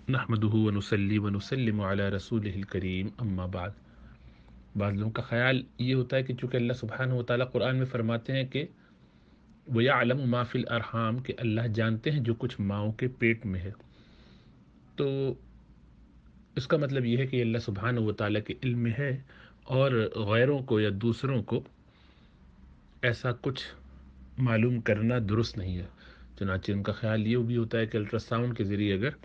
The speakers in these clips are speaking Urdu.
نحمدہ ونصلی ونسلم علی رسولہ الکریم اما بعد۔ بعض لوگوں کا خیال یہ ہوتا ہے کہ چونکہ اللہ سبحانہ وتعالیٰ قرآن میں فرماتے ہیں کہ وَيَعْلَمُ مَا فِي الْأَرْحَامِ، کہ اللہ جانتے ہیں جو کچھ ماؤں کے پیٹ میں ہے، تو اس کا مطلب یہ ہے کہ اللہ سبحانہ وتعالیٰ کے علم میں ہے، اور غیروں کو یا دوسروں کو ایسا کچھ معلوم کرنا درست نہیں ہے۔ چنانچہ ان کا خیال یہ بھی ہوتا ہے کہ الٹرا ساؤنڈ کے ذریعے اگر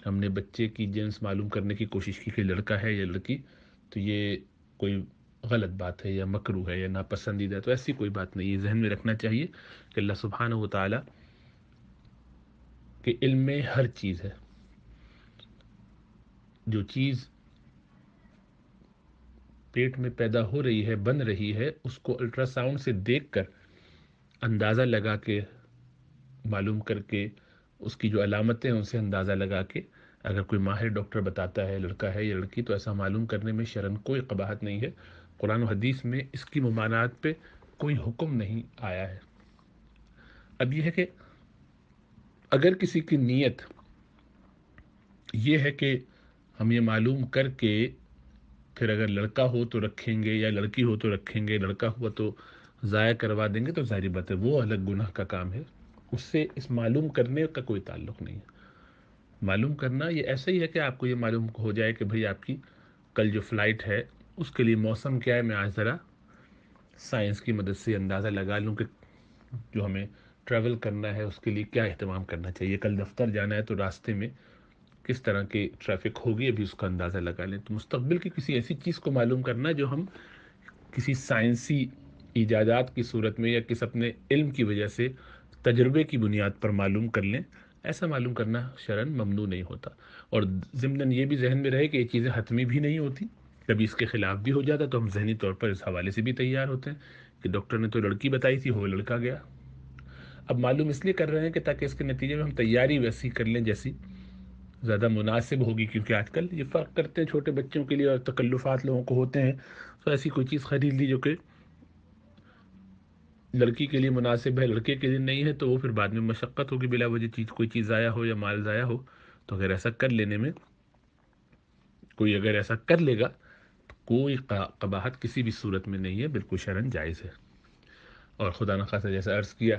ہم نے بچے کی جنس معلوم کرنے کی کوشش کی کہ لڑکا ہے یا لڑکی، تو یہ کوئی غلط بات ہے یا مکروہ ہے یا ناپسندیدہ ہے۔ تو ایسی کوئی بات نہیں ہے، ذہن میں رکھنا چاہیے کہ اللہ سبحانہ وتعالیٰ کے علم میں ہر چیز ہے۔ جو چیز پیٹ میں پیدا ہو رہی ہے، بن رہی ہے، اس کو الٹرا ساؤنڈ سے دیکھ کر اندازہ لگا کے، معلوم کر کے، اس کی جو علامتیں ہیں ان سے اندازہ لگا کے، اگر کوئی ماہر ڈاکٹر بتاتا ہے لڑکا ہے یا لڑکی، تو ایسا معلوم کرنے میں شرعاً کوئی قباحت نہیں ہے۔ قرآن و حدیث میں اس کی ممانعت پہ کوئی حکم نہیں آیا ہے۔ اب یہ ہے کہ اگر کسی کی نیت یہ ہے کہ ہم یہ معلوم کر کے پھر اگر لڑکا ہو تو رکھیں گے یا لڑکی ہو تو رکھیں گے، لڑکا ہوا تو ضائع کروا دیں گے، تو ظاہری بات ہے وہ الگ گناہ کا کام ہے، اس سے اس معلوم کرنے کا کوئی تعلق نہیں ہے۔ معلوم کرنا یہ ایسا ہی ہے کہ آپ کو یہ معلوم ہو جائے کہ بھئی آپ کی کل جو فلائٹ ہے اس کے لیے موسم کیا ہے، میں آج ذرا سائنس کی مدد سے اندازہ لگا لوں کہ جو ہمیں ٹریول کرنا ہے اس کے لیے کیا اہتمام کرنا چاہیے، کل دفتر جانا ہے تو راستے میں کس طرح کی ٹریفک ہوگی، ابھی اس کا اندازہ لگا لیں۔ تو مستقبل کی کسی ایسی چیز کو معلوم کرنا جو ہم کسی سائنسی ایجادات کی صورت میں یا کس اپنے علم کی وجہ سے تجربے کی بنیاد پر معلوم کر لیں، ایسا معلوم کرنا شرعاً ممنوع نہیں ہوتا۔ اور ضمناً یہ بھی ذہن میں رہے کہ یہ چیزیں حتمی بھی نہیں ہوتی، کبھی اس کے خلاف بھی ہو جاتا تو ہم ذہنی طور پر اس حوالے سے بھی تیار ہوتے ہیں کہ ڈاکٹر نے تو لڑکی بتائی تھی، ہو لڑکا گیا۔ اب معلوم اس لیے کر رہے ہیں کہ تاکہ اس کے نتیجے میں ہم تیاری ویسی کر لیں جیسی زیادہ مناسب ہوگی، کیونکہ آج کل یہ فرق کرتے ہیں چھوٹے بچوں کے لیے اور تکلفات لوگوں کو ہوتے ہیں، تو ایسی کوئی چیز خرید لی جو کہ لڑکی کے لیے مناسب ہے، لڑکے کے لیے نہیں ہے، تو وہ پھر بعد میں مشقت ہوگی، بلا وجہ چیز کوئی چیز ضائع ہو یا مال ضائع ہو۔ تو اگر ایسا کر لینے میں کوئی اگر ایسا کر لے گا تو کوئی قباحت کسی بھی صورت میں نہیں ہے، بالکل شرعاً جائز ہے۔ اور خدا نخواستہ جیسا عرض کیا،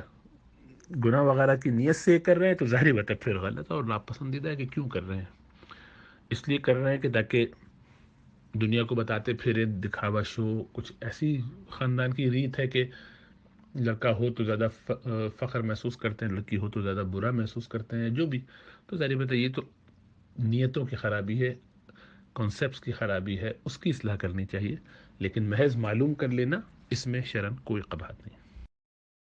گناہ وغیرہ کی نیت سے کر رہے ہیں تو ظاہری بات ہے پھر غلط ہے اور ناپسندیدہ ہے کہ کیوں کر رہے ہیں۔ اس لیے کر رہے ہیں کہ تاکہ دنیا کو بتاتے پھریں، دکھاوا شو، کچھ ایسی خاندان کی ریت ہے کہ لڑکا ہو تو زیادہ فخر محسوس کرتے ہیں، لڑکی ہو تو زیادہ برا محسوس کرتے ہیں، جو بھی۔ تو ظاہر بات ہے یہ تو نیتوں کی خرابی ہے، کانسیپٹس کی خرابی ہے، اس کی اصلاح کرنی چاہیے، لیکن محض معلوم کر لینا اس میں شرعاً کوئی قباحت نہیں۔